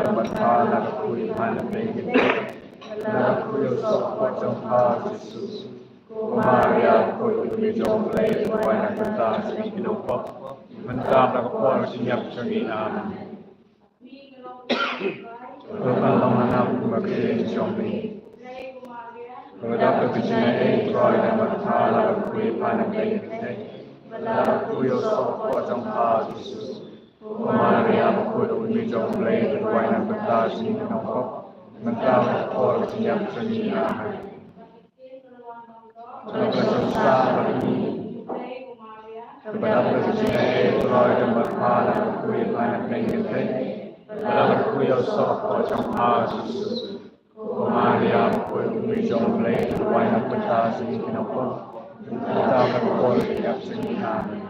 dan berhala kui mana pengen lalu sokwa jompa Yesus Maria kui demi jomplay wana kertas hidupok mentah lakapol sinyap sangin aman kalau manap bakti jompi kalau dapat bicara Troy dan berhala kui mana pengen lalu sokwa jompa Yesus Maria kui demi jomplay wana kertas hidupok mentah lakapol sinyap sangin aman bersusah bagi kepada presiden Troy dan berhala kui mana pengen dalam kui sokwa jompa Yesus Maria kui demi jomplay wana kertas hidupok mentah lakapol sinyap sangin aman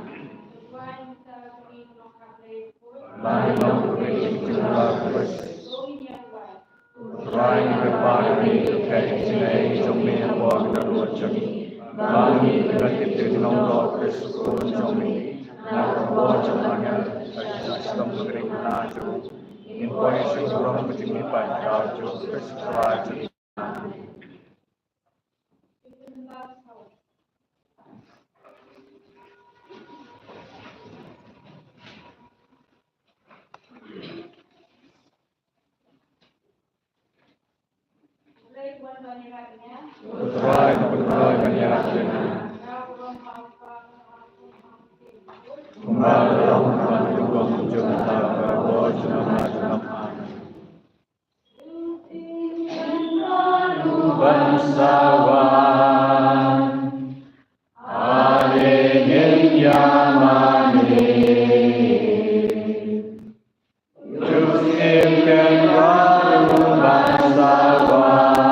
Lain lalu jumlah Trying berbagi terkait nilai jomli buat kedua jomli, bagi terkait dengan Allah Kristus jomli, nak buat jomlanya saya sedang beri naju, informasi orang berjumpa pada Kristus Raja. Putra kanyaratnya kembali dalam ruang jumpa berbuat jenama bangsawan alingin yamani Yusifkan baru bangsawan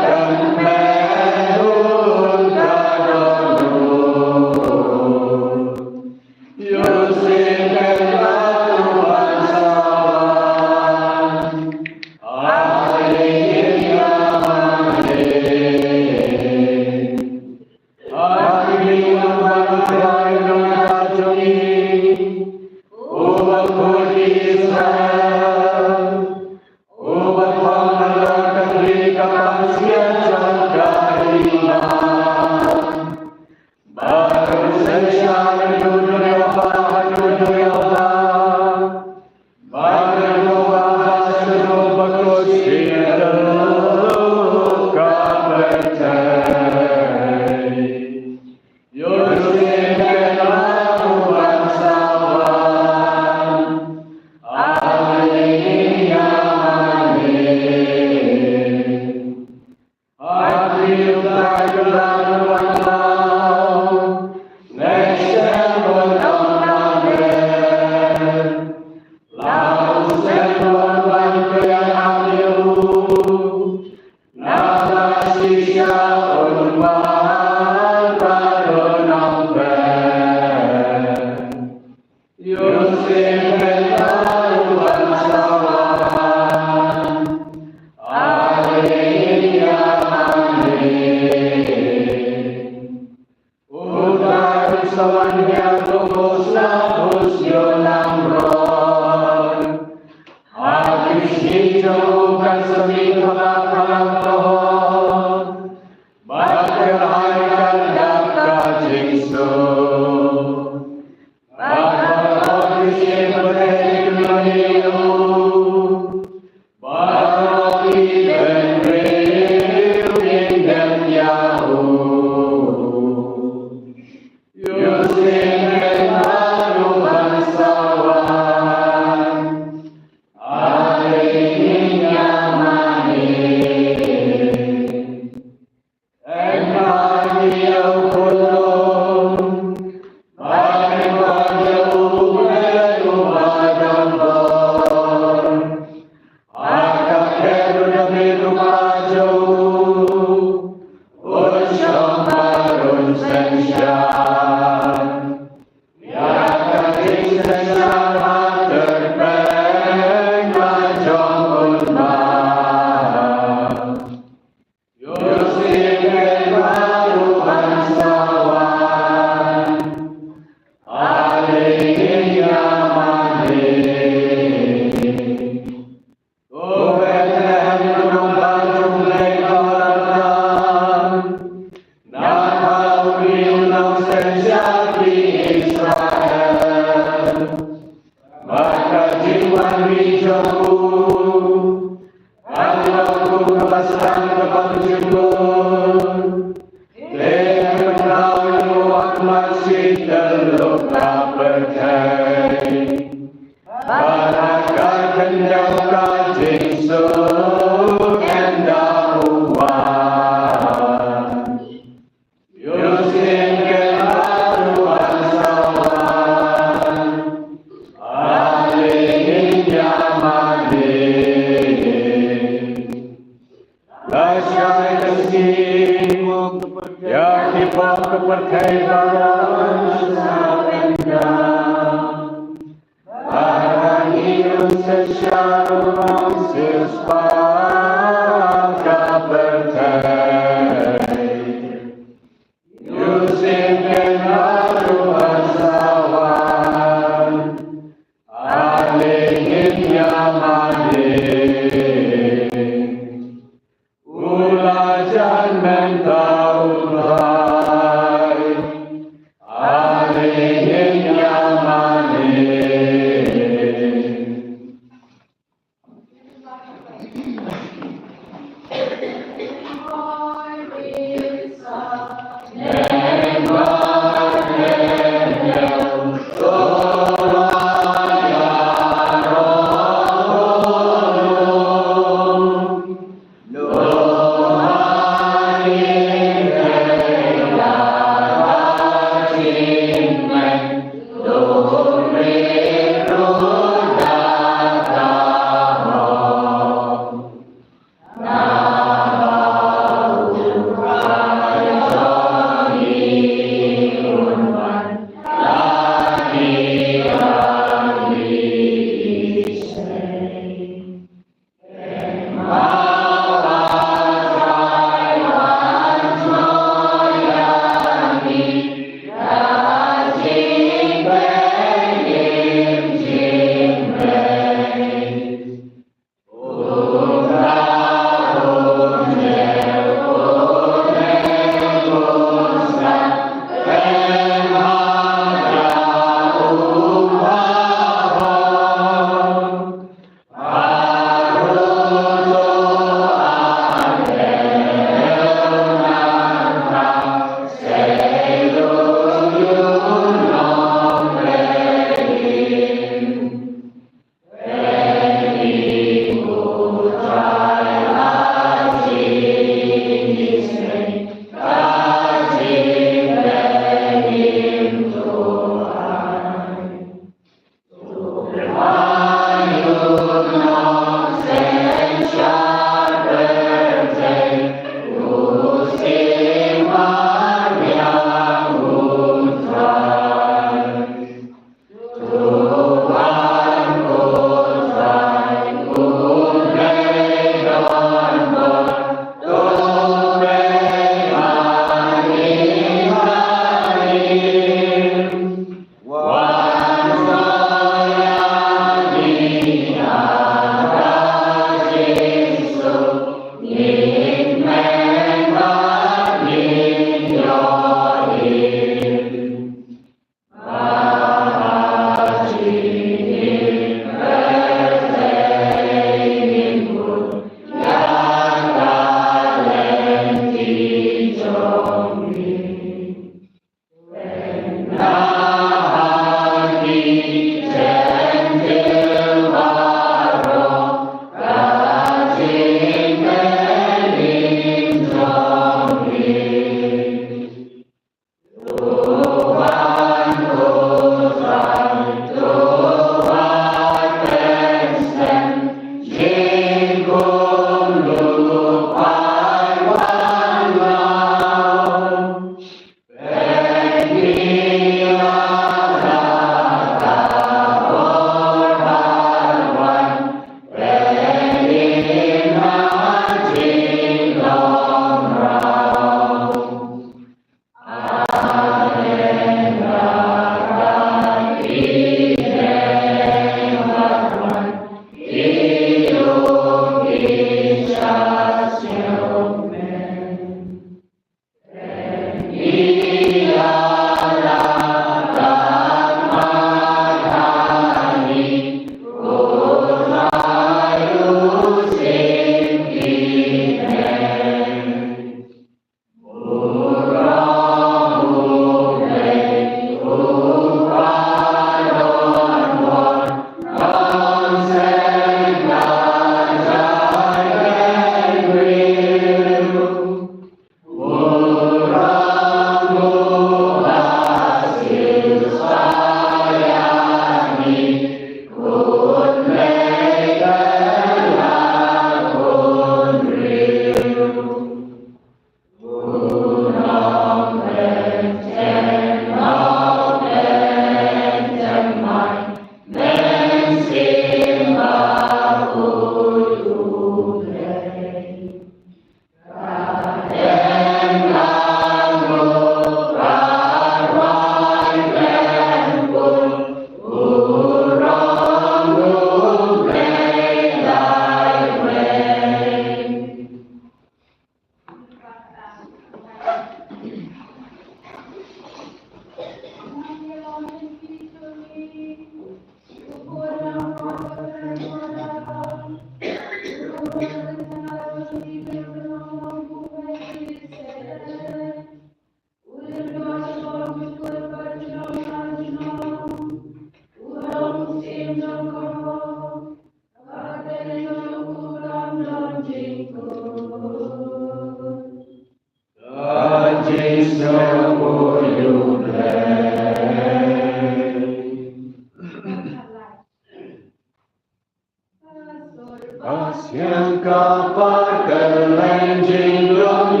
Yang kapal kelenjing long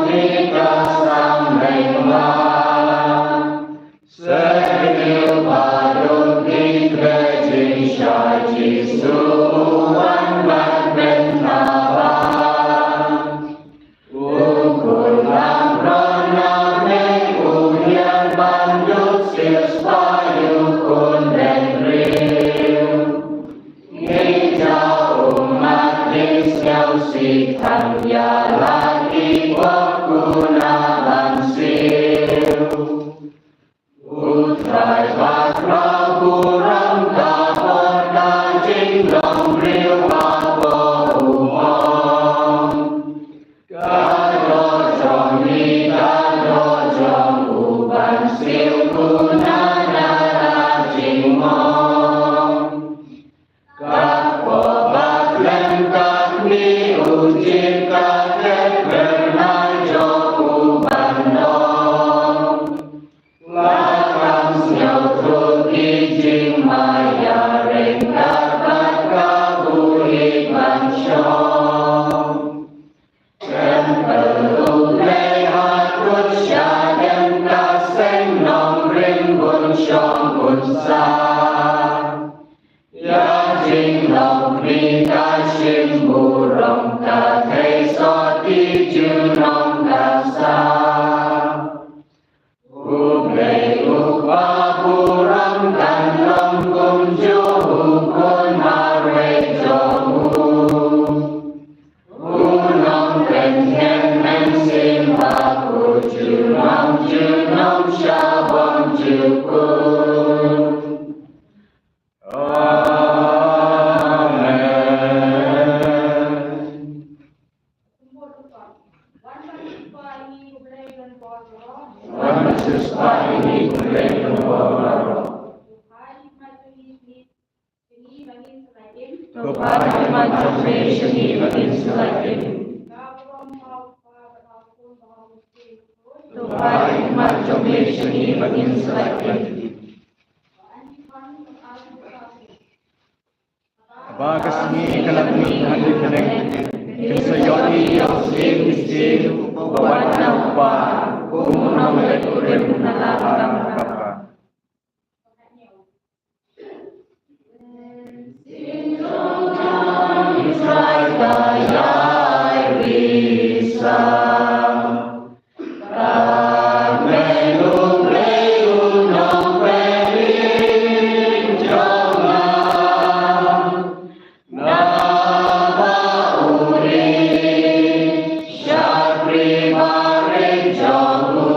di kasam memang Sedil padung di kerajin syaji suwan bat bentaban Ukur lamrona mekulian bandut sis payu kun dan riu si thằng già là đi qua cu na ban siêu utrai bát ra cu ram ta po ta chính lòng riêu ba po mong ca do trong ni ca do trong u ban siêu cu na ra chính mong các po bát lên các ni uji kaget pernah joku bandong Lakam siau truki jing maya ringkat kabuhi mansyong Tempelu lehat kut syadem kaseng nong ring bun syong unsa Ya jing nong ri kasim burong ka thei so ti ju nong ka sa Ublei ukwa burong kan long kum ju hukun marwe jomu Unong ken ken men sim haku ju nong syabong ju kun Bagas ni kalagmi handi kaneng Kinsayoni yung sin bawat ng pa Kumunang leturin na lahat kapra Israel kaya'y bisa Shakri Marin Jamu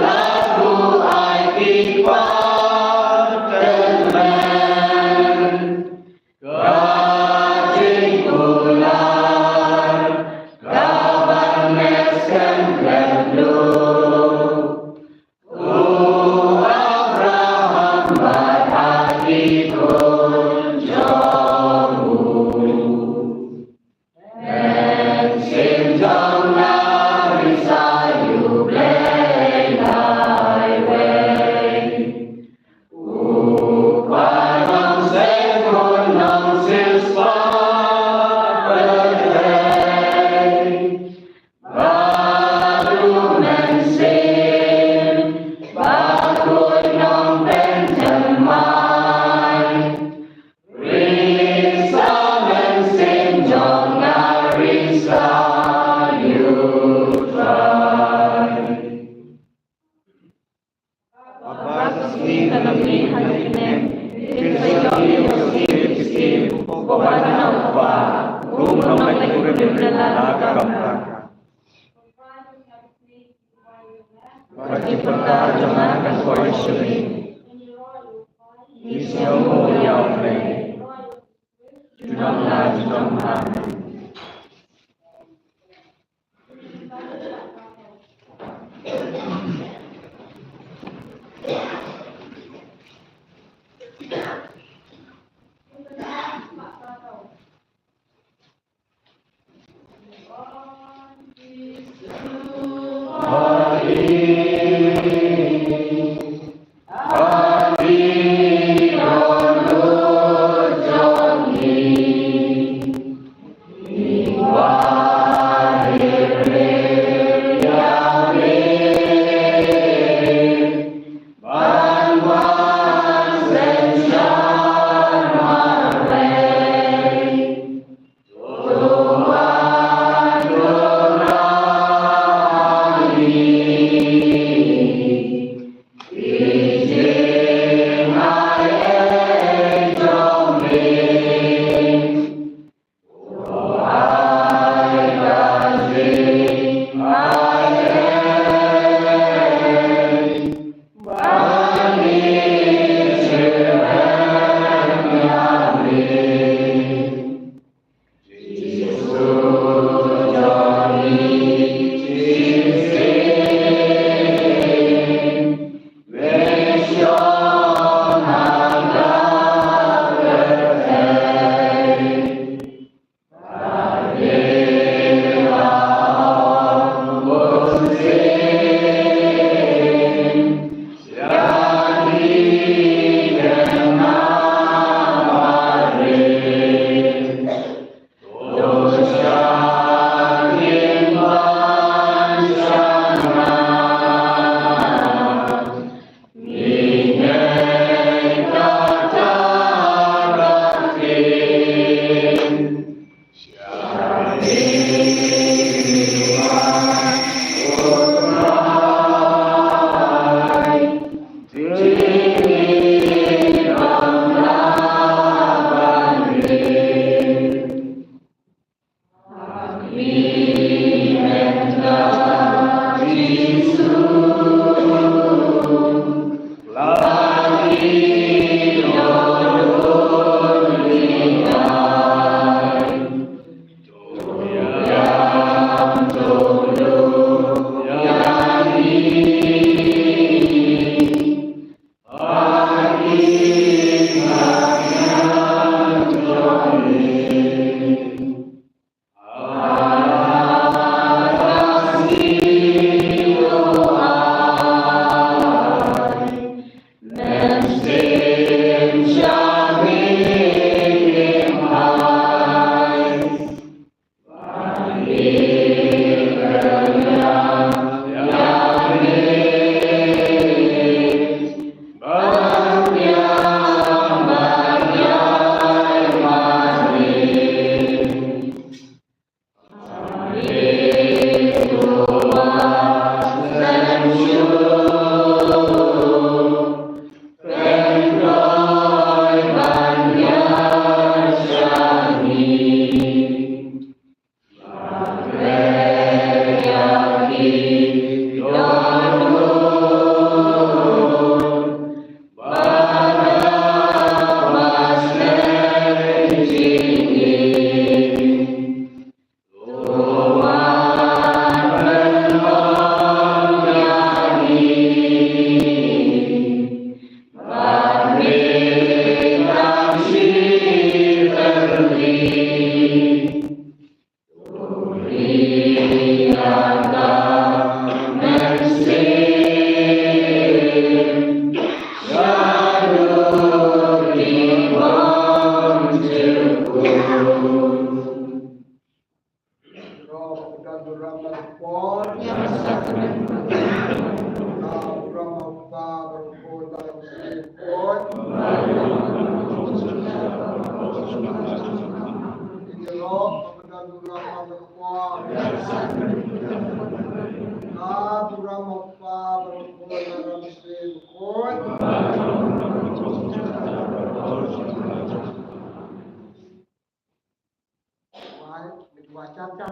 lagu ai pipa teman kajing ular kabar mesken rendu Abraham berhati kun jomu dan sinjong nari sayu blei hai wei upai nong sen kun nong siswa berhei baru mensin bakul nong penjemai risa mensin jong ngarisa yutrai Bakasmi kanami haninem Kinsayoki yosip kisip Bobana upa Rumah mereka berdala kakak Wajib perkara jemakan koi syuri Isyamu yaumne Junamna junamna Bye.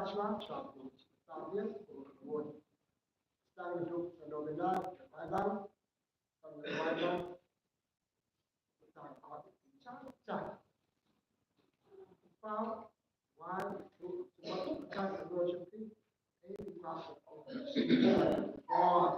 Dutchman, Italian, wood. Standing to Phenomenon, Thailand, from the Bible, found 1, 2, 3, kind of worship, 8 classes of God.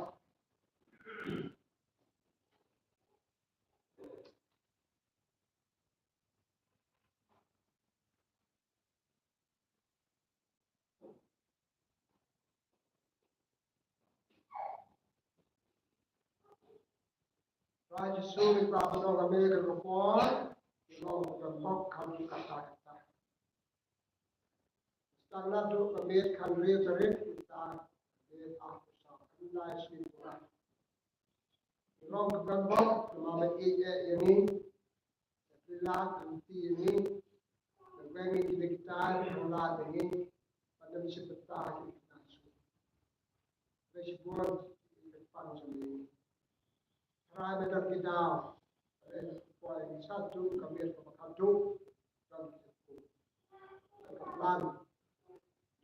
Right, just so we brought along American report, you know, the mock country attack. Standard to American reiterate with that, after some nice week. Long Gambok, the Mama Ini, the Pilat and Tini, the Granny Dictar, the Lad ini, and the Bishop of Target. Bishop Ward, the function. Private of the down, and for a Satu, come here from a Katu, from the plan,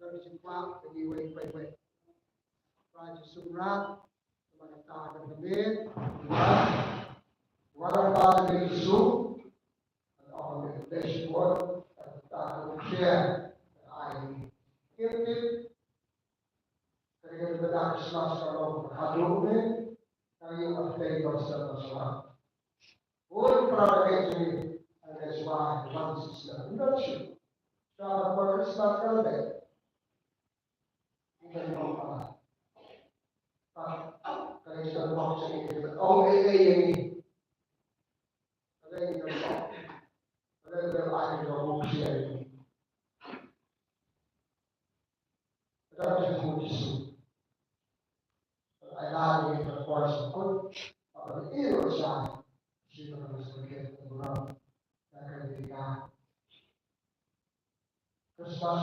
there is a quack, and you wait. Right, Sumrat, the Magata, and the maid, one of the Zoo, and on the Bishop Ward, and the chair, I give it, and get the dark slash of Kadu. Kami menjadi bersama-sama. Untuk peradaban ini ada sebuah transisi Indonesia. Secara bersama kelebih. Ini apa? Kalau kita baca ini, ini. Kalau kita baca, kalau kita baca dalam ini. Kita harus menguji. Lagi berkuasa pun, apabila itu sahaja, kita harus berkata benar dan ketika Kristus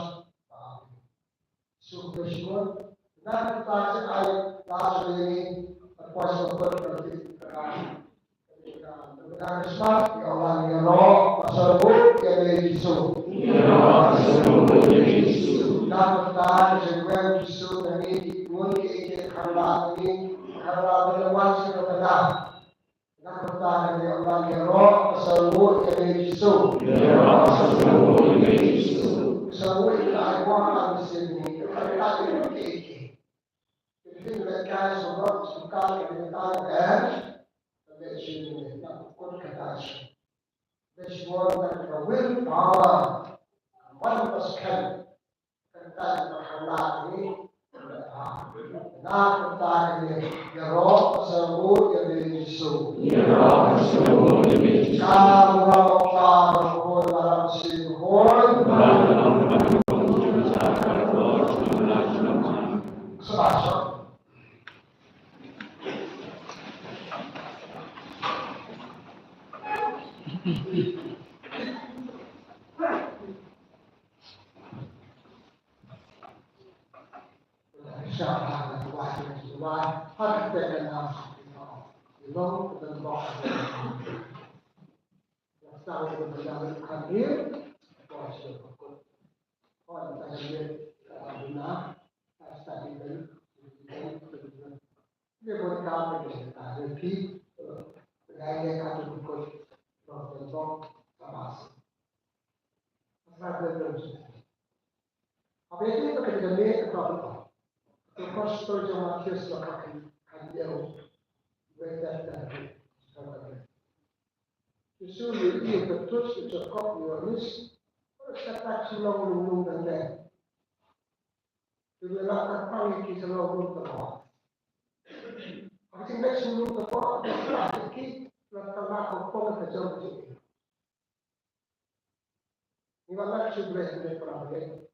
sudah dan kita ayat lalu ini berkuasa pun ketika benar Kristus ya Allah ya Roh tersebut ya Yesus dan kita juga Yesus dan ini mungkin karena ini karena berluas ke benar. Nak bertahan di Allah ya Roh tersebut ya Yesus. Tersebut kita buat di sini. Kita ini. Jadi mereka semua suka kita tapi sini nak ikut kata. This word that the will power 1% kita berharap ini. Nak bertanya, ya Roh tersebut ya Yesus. Kamu Allah berkuat dalam sibuk. Sebab. Hak dengan belum terbentuk. Tahu benar hadir, proses hukum. Orang tadi benar, tadi dia berkata ada di gaya kata hukum terbentuk sama. Apa itu? Apa itu kerjanya apa? Terus terjemah kisah Deus vai dar Jesus lui per tutti ciò che io ora sta lungo da te. Tu la campagna che se lo volta qua. Ma se invece lungo qua, che la tabacco un po' che c'è così. Mi va a lasciare le parole.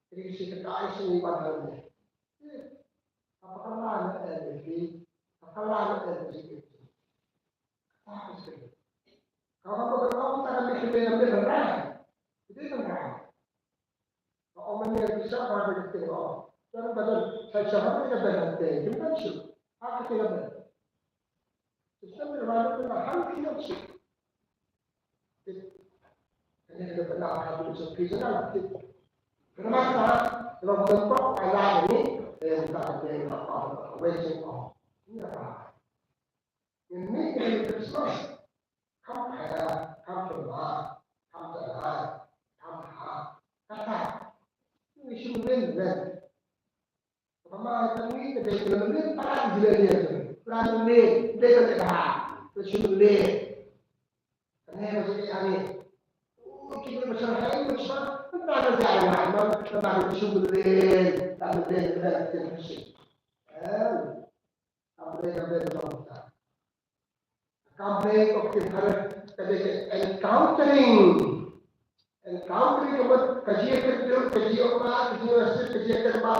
E si che dai se mi va a dare. Apakah ada di apakah ada di situ? Apa sih? Kalau kamu tak ambil benar-benar, itu benar. Kalau mana bisa pada itu, jangan betul. Saya cakap ini benar deh, bukan sih? Apa tidak benar? Sistem berlalu benar, hal tidak sih. Ini benar, hal itu seperti itu. Kenapa? Kalau bentuk ayat ini, kita ada waiting on. Ini apa? Ini Christmas. Kamu kaya, kamu lemah, kamu tenang, kamu kata. Ini sebenarnya. Mama kami kita sebenarnya tak jelas dia tu. Perang ni dia tak dah. Sebenarnya. Kerana macam ni. Kita bersahaja bersama. Tak ada jalan. Mana kita sebenarnya tak boleh kita terus. Compare of the encountering about kajian kerja, kajian apa, kajian asyik, kajian kerja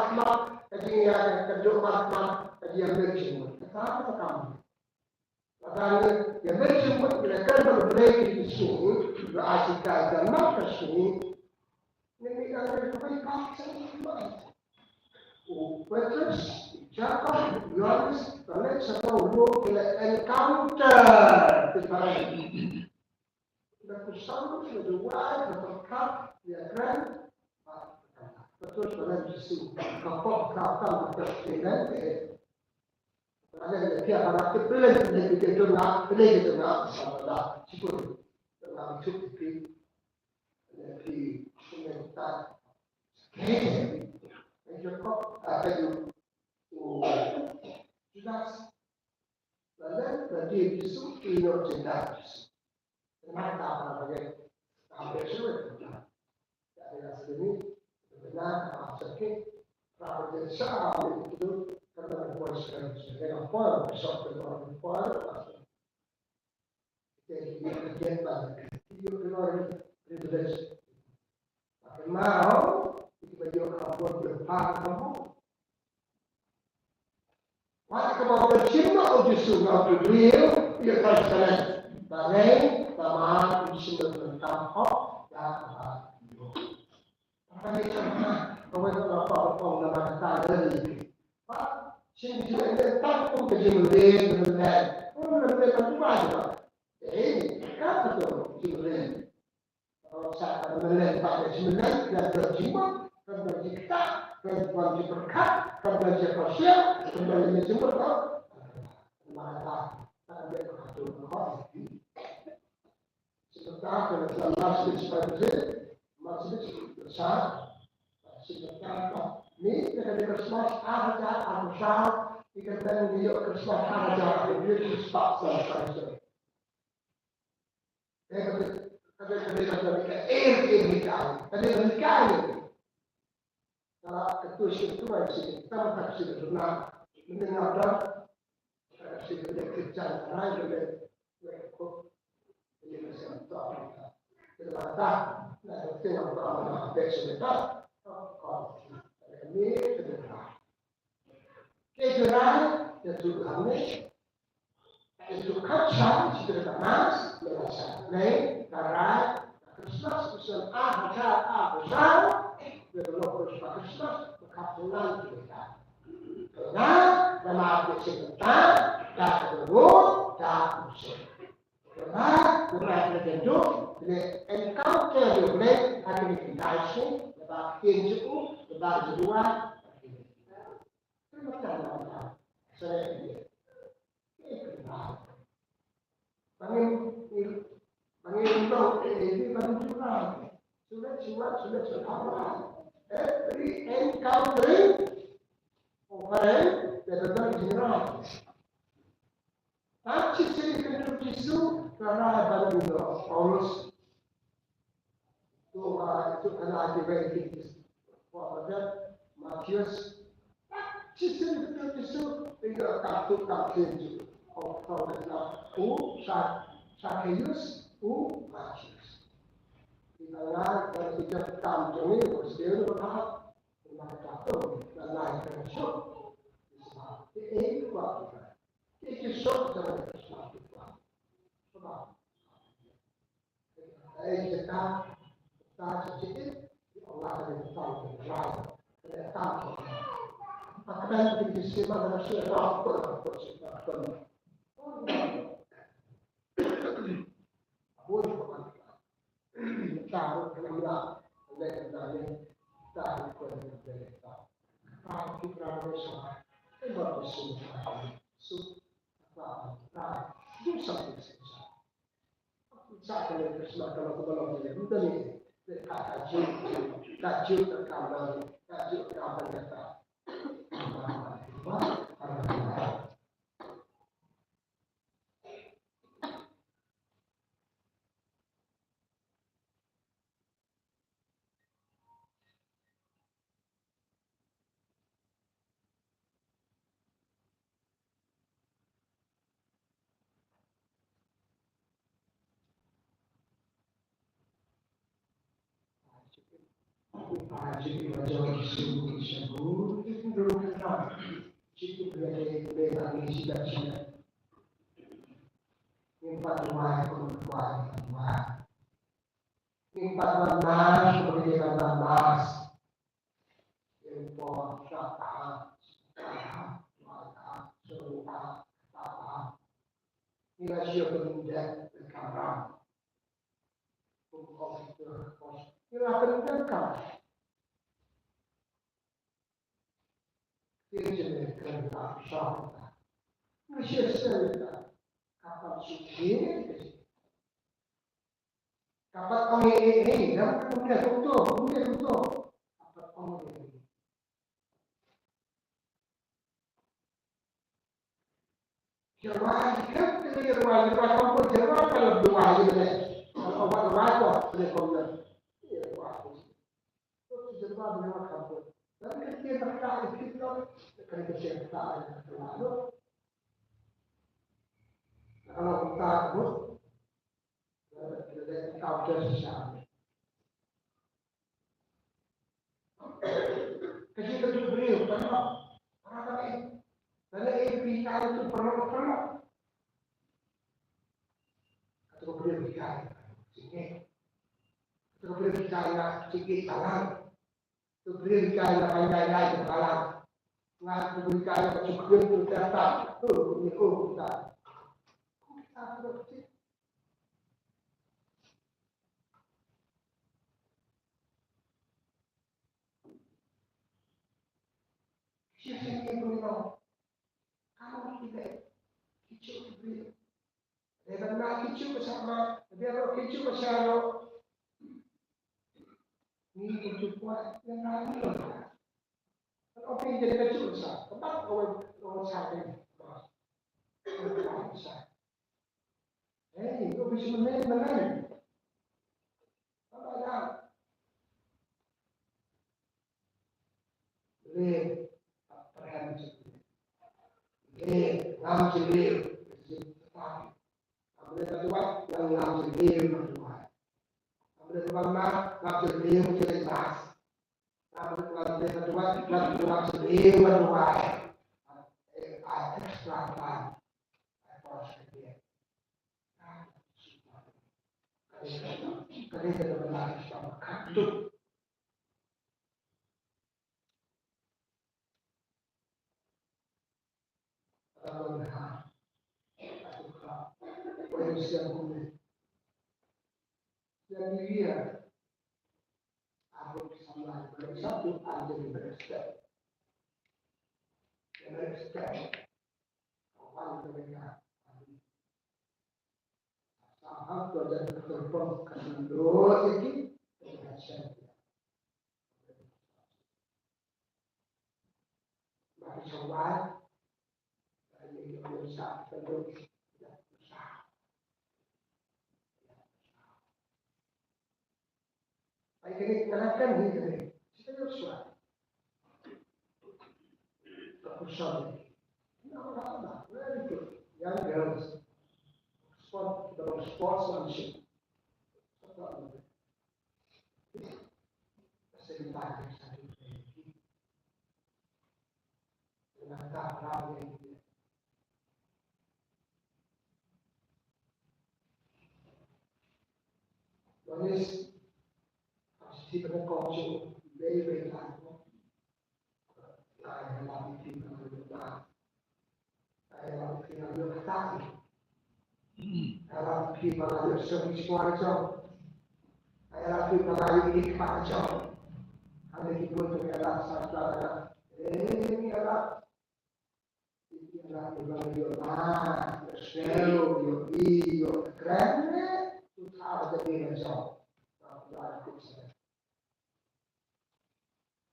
kajian kerja apa, kajian berjumpa. Apa kamu? Makanya yang berjumpa mereka berbeza di sini, berasal dari mana sini? Ini adalah kebanyakan Petrus, Jacob, Yohanes, Yohanes atau Luke encounter different. The Christians, the wife, the cup, the friend, Petrus pada Yesus. Kapok kata berkaitan ada dia pada kepala kita dengar, kita dengar sama cikgu, dengar cukup di sementara. Jacob ada Judas lalu dia Yesus ino Judas kenapa apa hampir sulit dari sini benar sakit prabowo desa itu karena kuasa dengan power besar dengan power jadi dia banyak dia keluar dari mau bagi orang buat berpaham kamu. Maka kalau bercinta justru nak berdiri, ia akan salah. Bagai tamat justru tentang hak dan hak. Maka dia cakap, kau itu apa nama kata dari. Pak, sini kita tak pun kejimulin, kejimulin tak cuma aja. Apa tu kejimulin? Kalau saya kejimulin tak kejimulin dan berjimat. Kembali kita, kembali berkat, kembali berkasihan, kembali menjemur kau. Maka tak ada kata kau. Sebentar kalau masih seperti masih besar, sebentar ni kita Christmas ada besar, kita dan dia Christmas ada dia sebab selesai. Ada Kalau itu masih kita masih benar mendengar masih kerja lain dari kok ini masih tahu kita kata nanti yang berada di sekitar kalau ini benar kebenaran itu kami itu kaca kita mas merasa naik karena Christmas itu apa Belum Christmas, berkatulan kita. Karena nama sebentar, tak berumur, tak usir. Karena berada tentu, encounter boleh akan dikasih, lepas tinju, lepas kedua. Terima kasih. Saya ini. Bangin tahu ini bangin curang. Sudah apa? Every encountering orang benar general. Tak ciri kenal Yesus kerana pada dunia Paulus itu kerana ada Yesus. Walaupun Matius ciri kenal Yesus tidak takut Yesus. Kalau kita Zacchaeus, Matius. Karena kalau kita tampung ini, mesti berhak mereka tahu dan lain termasuk. Ini kuat. Itu sok dengan Islam itu. Sebab kita sedikit Allah akan tahu lain. Kita tahu. Maka kita simak dengan siapa boleh tahu kenapa mereka tak something senza. Sa che le persone che lo vogliono dire, non è per cacciare per cambiare, cacciare per cambiare. Jadi raja Yesus disebut itu dulu kenal. Jadi beda ini sudah sudah. Empat rumah rumah. Empat mas kemudian mas. Empat kata serupa kata. Ini rasio kemudian kamera. Ini akan kamera. Ini kerana syarta. Masih serta kapal suci. Kapal kami ini dan kemudian tutup. Kapal kami ini. Jawab kan kita jawab kampung jawab kalau dua ini. Kalau obat boleh komen. Ya wah. Terus jawab lewat kampung. Dan ketika terkait kita, ketika terkait terlalu, kalau kita pun, kita tahu sesama. Ketika itu beliau pernah ini, dan ini itu pernah. Ketika beliau bicara, sini, ketika beliau bicara sedikit tangan. Berikan pandai-pandai ke dalam. Tuhan berikan kecukupan untuk datang. Ini kita. Kita berarti. Siapa yang beritahu? Kamu tidak kicau beri. Dia nak kicau bersama. Dia nak kicau bersama. Ini kecukupan yang lain. Kalau ingin jadi kecil besar, tetap orang sakit. Orang besar. Itu bisa menang. Apa dah? Lihat perhatian sekali. Lihat langsung lihat. Ambil kedua, yang langsung lihat. Berlama waktu beliau cerdas. Waktu kedua waktu beliau berbuat. Ekstra plan. Kali kita benar sama kartu. Dan dia aku sama satu ada di berstep. Awal mereka sama kerja terpon kedua ini berhasil. Bagi soal dari usaha terus. Ini kenapa ini? Kita sudah keputusan. Apa? Very good. Young girls, sportsmanship. Sebentar saya ini. Dengan cara ini. Lalu people that culture very, very valuable. I have a lot of people who do that. I have a lot of people who do that. I have a lot of people who do service for a job. I have a lot of people who do for a job. How many people to get that stuff done? Any of that? If you're not going to do that, snel, yo I, yo grande, tu hava de bem zo. Dat goed zijn.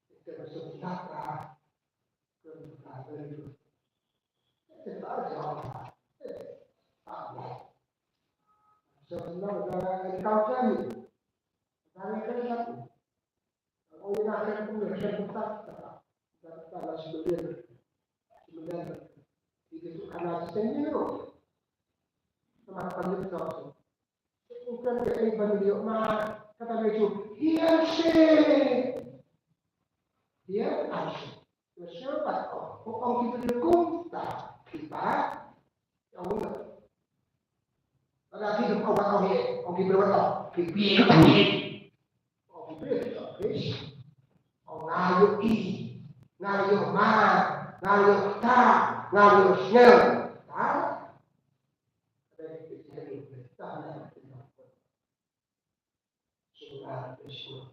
Ik heb een soort data kunnen vragen. Het is allemaal. Sebenarnya dari kau kami, dari kerja, oh ini akan punya tempat, kalau sebenarnya itu karena sendiri loh, sama pandai tahu. Bukan kayak bagi mah kata begitu, iya sih, iya sih. Siapa orang kita dukung tak kita, yang mana? Pada hidup kau bakal dia, kau berbuat pipi kaki, kau berbuat fish, kau ngayu I, ngayu ma, ngayu ta, ngayu snel, tahu? Ada di sini, tak ada. Sudah besok,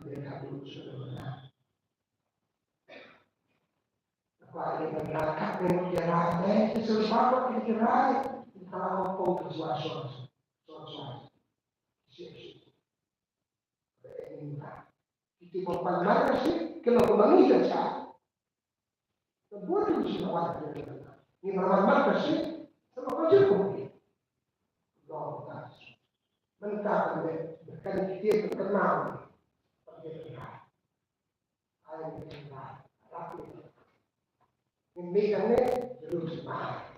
mereka dulu sudah. Apa yang mereka berkira-kira, sesuatu yang berkira. Kalau kau bersuara, itu bukan mana sih? Kalau kembali ke saya, buat itu sudah ada. Ini mana sih? Sama kau juga mungkin. Loh, mentah kan kita terkenal, ini kan terus semua.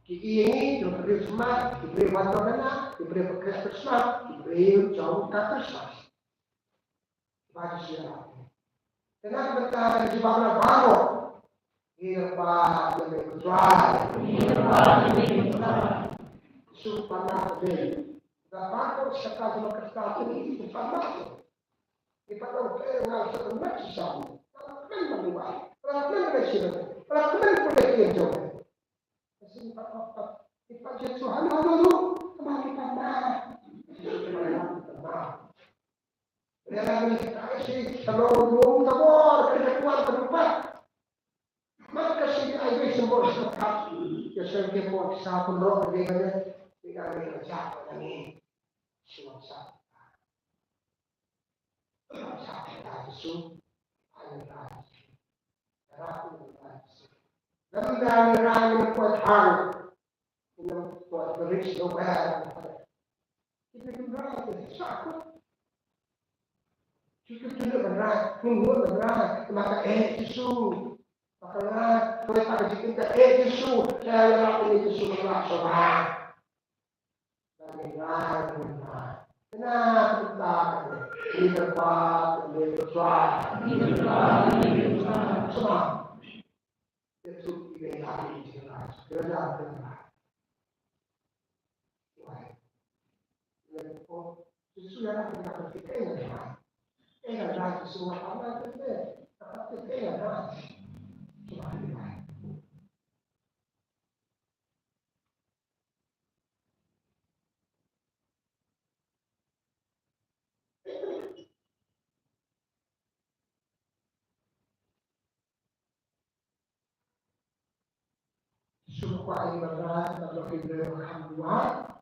Ini diberi semangat, diberi wanita, diberi bekerja semangat, diberi jauh kata semangat. Baca siapa? Kenapa berkata di bawah baru? Hirpa yang berkecuali. Supaya beli. Dapat sekali berkata ini supaya. Kita tahu kenal sebenarnya sesama. Kalau kenal berdua, kalau kenal bersih, kalau kenal boleh diajak. Ipajet Tuhan dulu kembali pada realisasi kasih seluruh tabor kehidupan terdepan maka sih ada simbol sekat ya sebagai buat satu roh dengan siapa ini suasa itu ada dan dari yang kuat hal yang kuat beris doa kita juga sakit kita juga berat minggu berat maka Yesus maka boleh pada kita Yesus saya lakukan Yesus melaksanakan dan benar kenapa kita berbuat semua itu ibadahnya jelas, kerja benar. Wah, sesudah kita berpikir enggak semua apa itu, tapi enggak cuma ini. Supaya ibadah kalau kita berhamdulillah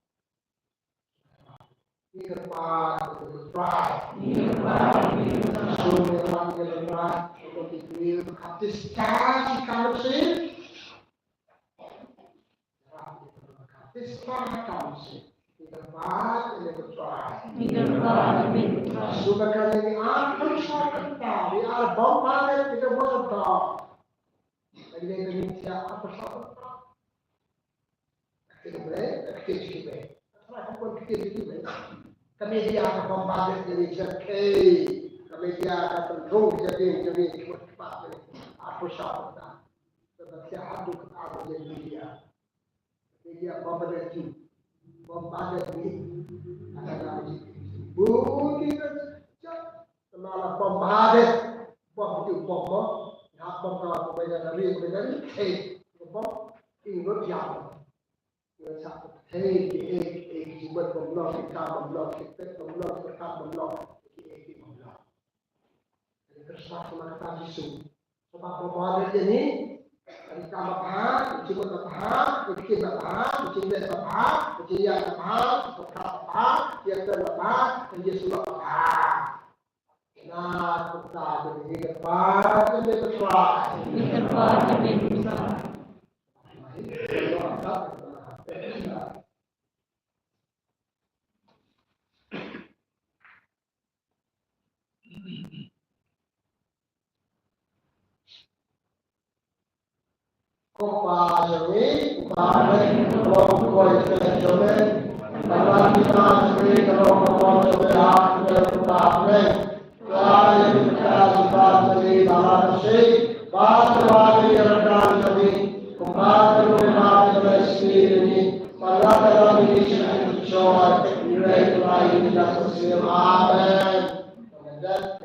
di depan semua yang untuk dipilih hadis kasih kalau sih hadis kalau sih di depan supaya kali ini apa yang di album mana kita buat apa lagi ini siapa persatuan aktif. Kami dia akan membantu jadi cerkei, kami dia akan terung jadi cepat. Apa sahaja, tetapi aduk aku jadi dia. Dia membantu ini ada lagi. Bukti saja, semalam membantu nak membantu dari, ingat jauh. Satu, buat memblok, kita memblok, jadi terserah sama kata Yesus. Sebab pembahasan ini, Kami Bapak, Cuma Bapak, Bikin Bapak, Bikin Bapak, Bikin Yang Bapak, Bapak, Yang Bapak, dan Yesus Bapak. Nah, kita jadi depan, jadi depan. Di depan demi besar. Kopasuri, Kupare, Kopoi Tejobe, Balakita Suri, Kopasuri, Akre, Kupare, Klari, Kupasuri, Kupasuri, Balakasi, Balakasi, Balakasi, Kupare, Kupasuri, Balakasi, joy, great life in Jesus' name, amen. And then,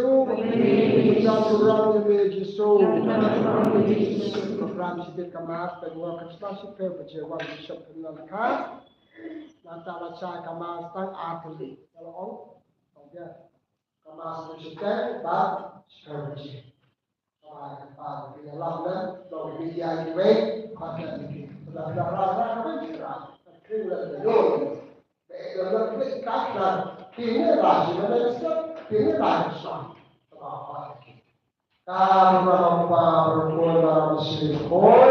Yesus, kita surau demi Yesus, program sibuk kemas berdua Kristus super berjiwa Bishop Penelaka, nanti saya kemas tang atlet, kalau oke, kemas musik bab sekali. Pak, kita lakukan dari media juga, pakai sudah rasa kebencian, kriminal dulu, dalam kekerasan, kriminal kriminal, karena apa berbuat bersyukur,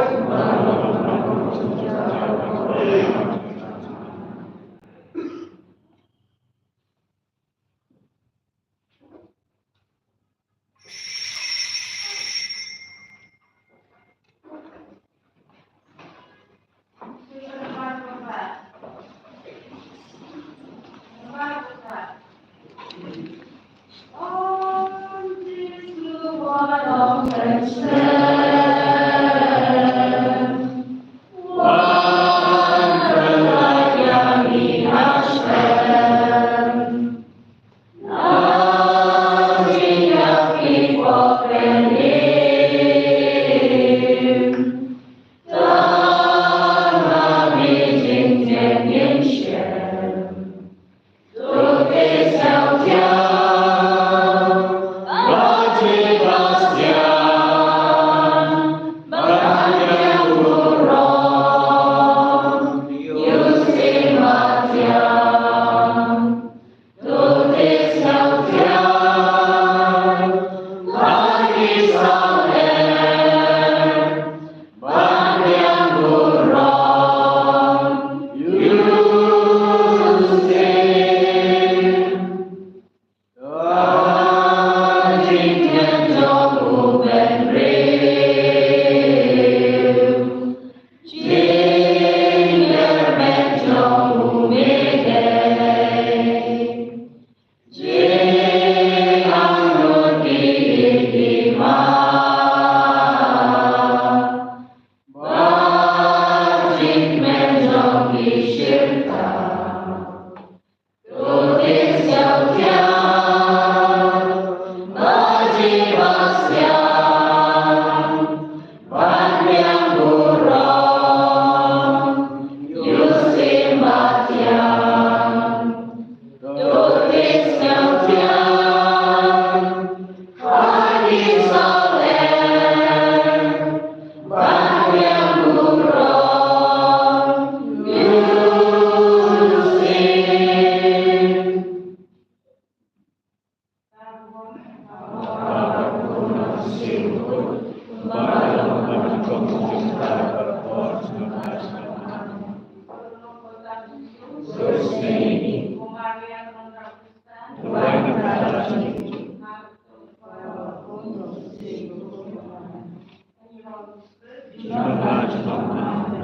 Terima kasih.